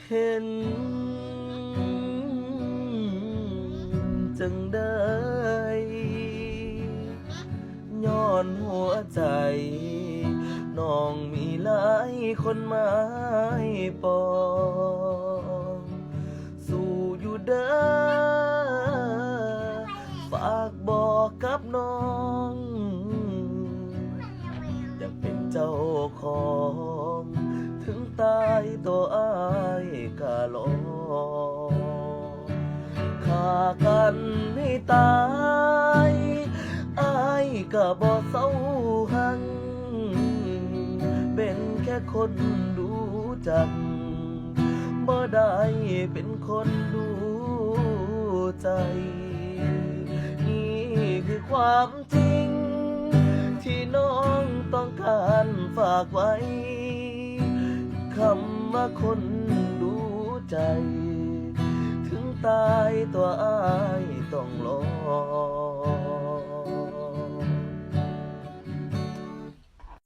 เห็นจังได้ย้อนหัวใจน้องมีหลายคนหมายปองสู่อยู่เด้อฝากบอกกับน้องอยากเป็นเจ้าของถึงตายตัวอ้ายกะลอฆ่ากันให้ตายอ้ายกะบ่เศร้าหังเป็นแค่คนดูจักบ่ได้เป็นคนดูใจนี่คือความจริงที่น้องต้องการฝากไว้คำว่าคนดูใจถึงตายตัวอ้ายต้องรอ